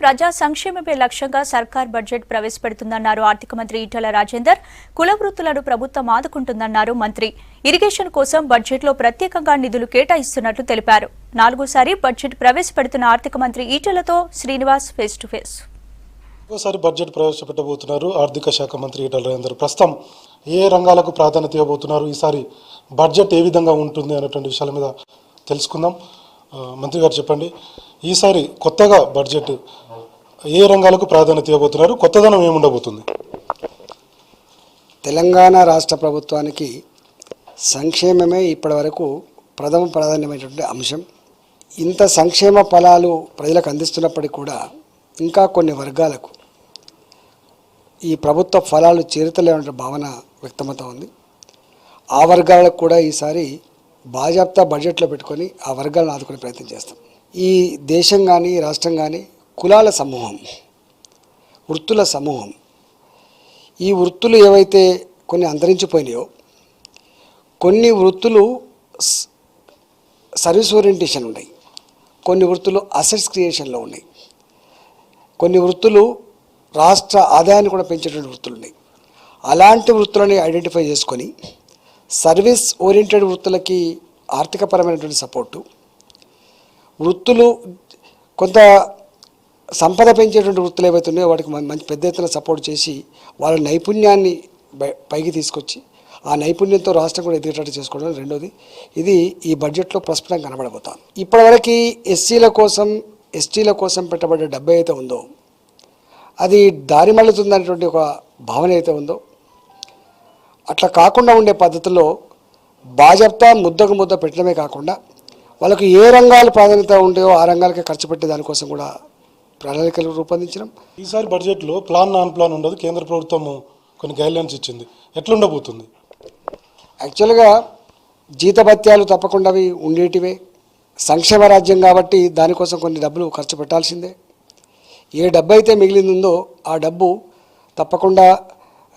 ప్రజా సంక్షేమమే లక్ష్యంగా సర్కార్ బడ్జెట్ ప్రవేశపెడుతుందన్నారు ఆర్థిక మంత్రి ఈటెల రాజేందర్. కుల వృత్తులను ప్రభుత్వం ఆదుకుంటుందన్నారు మంత్రి. ఇరిగేషన్ కోసం బడ్జెట్లో ప్రత్యేకంగా నిధులు కేటాయిస్తున్నట్లు తెలిపారు. నాలుగోసారి బడ్జెట్ ప్రవేశపెడుతున్న ఆర్థిక మంత్రి ఈటెలతో శ్రీనివాస్ ఫేస్ టు ఫేస్. ఒకసారి బడ్జెట్ ప్రవేశపెట్టబోతున్నారు ఆర్థిక శాఖ మంత్రి ఈటెల రాజేందర్. ప్రస్తుతం ఏ రంగాలకు ప్రాధాన్యత ఇవ్వబోతున్నారు, ఈసారి బడ్జెట్ ఏ విధంగా ఉంటుంది అనేటువంటి విషయాల మీద తెలుసుకుందాం. మంత్రి గారు చెప్పండి, ఈసారి కొత్తగా బడ్జెట్ ఏ రంగాలకు ప్రాధాన్యత ఇవ్వబోతున్నారు, కొత్తదనం ఏముండబోతుంది? తెలంగాణ రాష్ట్ర ప్రభుత్వానికి సంక్షేమమే ఇప్పటి వరకు ప్రథమ ప్రాధాన్యమైనటువంటి అంశం. ఇంత సంక్షేమ ఫలాలు ప్రజలకు అందిస్తున్నప్పటికీ కూడా ఇంకా కొన్ని వర్గాలకు ఈ ప్రభుత్వ ఫలాలు చేరుతలేనటువంటి భావన వ్యక్తమవుతూ ఉంది. ఆ వర్గాలకు కూడా ఈసారి బాజాప్తా బడ్జెట్లో పెట్టుకొని ఆ వర్గాలను ఆదుకునే ప్రయత్నం చేస్తాం. ఈ దేశం కానీ రాష్ట్రం కానీ కులాల సమూహం, వృత్తుల సమూహం. ఈ వృత్తులు ఏవైతే కొన్ని అంతరించిపోయినాయో, కొన్ని వృత్తులు సర్వీస్ ఓరియంటేషన్ ఉన్నాయి, కొన్ని వృత్తులు అసెట్స్ క్రియేషన్లో ఉన్నాయి, కొన్ని వృత్తులు రాష్ట్ర ఆదాయాన్ని కూడా పెంచేటువంటి వృత్తులు ఉన్నాయి. అలాంటి వృత్తులని ఐడెంటిఫై చేసుకొని సర్వీస్ ఓరియంటెడ్ వృత్తులకి ఆర్థికపరమైనటువంటి సపోర్టు, వృత్తులు కొంత సంపద పెంచేటువంటి వృత్తులు ఏవైతే ఉన్నాయో వాటికి మంచి పెద్ద ఎత్తున సపోర్ట్ చేసి వాళ్ళ నైపుణ్యాన్ని పైకి తీసుకొచ్చి ఆ నైపుణ్యంతో రాష్ట్రం కూడా ఎదిగేటట్టు చేసుకోవడం రెండోది. ఇది ఈ బడ్జెట్లో ప్రస్ఫుటంగా కనబడబోతాను. ఇప్పటివరకు ఎస్సీల కోసం ఎస్టీల కోసం పెట్టబడ్డ డబ్బు అయితే ఉందో అది దారి మళ్ళుతుందనేటువంటి ఒక భావన అయితే ఉందో అట్లా కాకుండా ఉండే పద్ధతిలో బాజప్తా ముద్దకు ముద్ద పెట్టడమే కాకుండా వాళ్ళకు ఏ రంగాలు ప్రాధాన్యత ఉంటాయో ఆ రంగాలకే ఖర్చు పెట్టే దానికోసం కూడా ప్రణాళికలు రూపొందించడం. ఈసారి బడ్జెట్లో ప్లాన్ నాన్ ప్లాన్ ఉండదు, కేంద్ర ప్రభుత్వం కొన్ని గైడ్లైన్స్ ఇచ్చింది, ఎట్లుండబోతుంది? యాక్చువల్గా జీతభత్యాలు తప్పకుండా అవి ఉండేటివే. సంక్షేమ రాజ్యం కాబట్టి దానికోసం కొన్ని డబ్బులు ఖర్చు పెట్టాల్సిందే. ఏ డబ్బు అయితే మిగిలిందో ఆ డబ్బు తప్పకుండా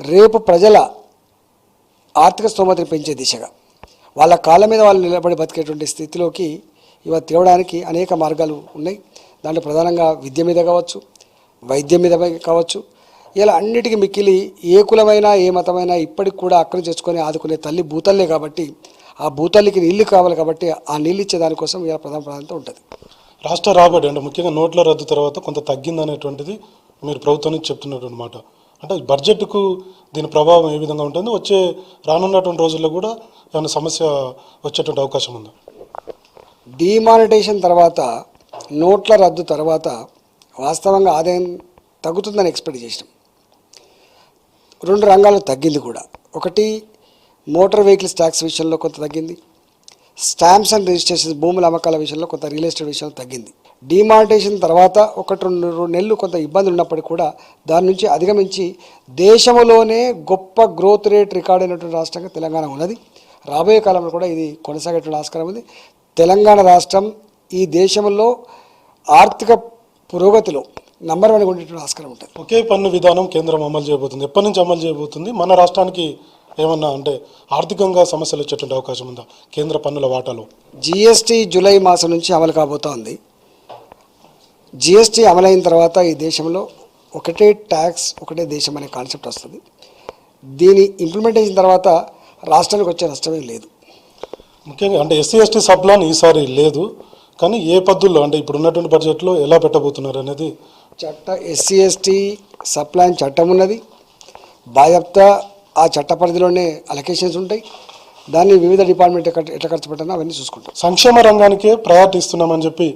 రేపు ప్రజల ఆర్థిక స్తోమతని పెంచే దిశగా వాళ్ళ కాళ్ళ మీద వాళ్ళు నిలబడి బతికేటువంటి స్థితిలోకి ఇవి తేవడానికి అనేక మార్గాలు ఉన్నాయి. దాంట్లో ప్రధానంగా విద్య మీద కావచ్చు, వైద్యం మీద కావచ్చు. ఇలా అన్నిటికీ మిక్కిలి ఏ కులమైనా ఏ మతమైనా ఇప్పటికి కూడా అక్కడి చేసుకొని ఆదుకునే తల్లి భూతల్లే కాబట్టి ఆ భూతల్లికి నీళ్లు కావాలి కాబట్టి ఆ నీళ్ళు ఇచ్చే దానికోసం ఇలా ప్రధాన ప్రాధాన్యత ఉంటుంది. రాష్ట్ర రాబడి అంటే ముఖ్యంగా నోట్ల రద్దు తర్వాత కొంత తగ్గిందనేటువంటిది మీరు ప్రభుత్వం నుంచి చెప్తున్నటువంటి మాట. అంటే బడ్జెట్కు దీని ప్రభావం ఏ విధంగా ఉంటుంది? రానున్నటువంటి రోజుల్లో కూడా ఏమైనా సమస్య వచ్చేటువంటి అవకాశం ఉందా? డిమానిటైజేషన్ తర్వాత, నోట్ల రద్దు తర్వాత వాస్తవంగా ఆదాయం తగ్గుతుందని ఎక్స్పెక్ట్ చేసినాం. రెండు రంగాల్లో తగ్గింది కూడా. ఒకటి మోటార్ వెహికల్స్ ట్యాక్స్ విషయంలో కొంత తగ్గింది, స్టాంప్స్ అండ్ రిజిస్ట్రేషన్ భూముల అమ్మకాల విషయంలో కొంత రియల్ ఎస్టేట్ విషయంలో తగ్గింది. డిమానిటైజేషన్ తర్వాత ఒకటి రెండు నెలలు కొంత ఇబ్బందులు ఉన్నప్పటికీ కూడా దాని నుంచి అధిగమించి దేశంలోనే గొప్ప గ్రోత్ రేట్ రికార్డ్ అయినటువంటి రాష్ట్రంగా తెలంగాణ ఉన్నది. రాబోయే కాలంలో కూడా ఇది కొనసాగేటువంటి ఆస్కారం ఉంది. తెలంగాణ రాష్ట్రం ఈ దేశంలో ఆర్థిక పురోగతిలో నంబర్ 1 ఉండేటువంటి ఆస్కారం ఉంటుంది. ఒకే పన్ను విధానం కేంద్రం అమలు చేయబోతుంది. ఎప్పటి నుంచి అమలు చేయబోతుంది? మన రాష్ట్రానికి ఏమన్నా అంటే ఆర్థికంగా సమస్యలు వచ్చేటువంటి అవకాశం ఉందా కేంద్ర పన్నుల వాటాలో? జిఎస్టీ జూలై మాసం నుంచి అమలు కాబోతోంది. జిఎస్టీ అమలైన తర్వాత ఈ దేశంలో ఒకటే ట్యాక్స్ ఒకటే దేశం అనే కాన్సెప్ట్ వస్తుంది. దీని ఇంప్లిమెంటేషన్ తర్వాత రాష్ట్రానికి వచ్చే నష్టమే లేదు. ముఖ్యంగా అంటే ఎస్సీ ఎస్టీ సబ్ ప్లాన్ ఈసారి లేదు, కానీ ఏ పద్ధతుల్లో అంటే ఇప్పుడు ఉన్నటువంటి బడ్జెట్లో ఎలా పెట్టబోతున్నారు అనేది ఎస్సీ ఎస్టీ సబ్ ప్లాన్ చట్టం ఉన్నది. బాజప్తా ఆ చట్ట పరిధిలోనే అలొకేషన్స్ ఉంటాయి. దాన్ని వివిధ డిపార్ట్మెంట్ ఎట్లా ఖర్చు పెట్టాలో అవన్నీ చూసుకుంటాం. సంక్షేమ రంగానికే ప్రయారిటీ ఇస్తున్నామని చెప్పి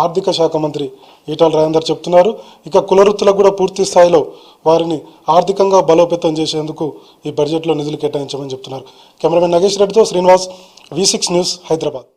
ఆర్థిక శాఖ మంత్రి ఈటెల రాజేందర్ చెప్తున్నారు. ఇక కుల వృత్తులకు కూడా పూర్తి స్థాయిలో వారిని ఆర్థికంగా బలోపేతం చేసేందుకు ఈ బడ్జెట్లో నిధులు కేటాయించమని చెప్తున్నారు. కెమెరామెన్ నగేష్ రెడ్డితో శ్రీనివాస్, V6 న్యూస్, హైదరాబాద్.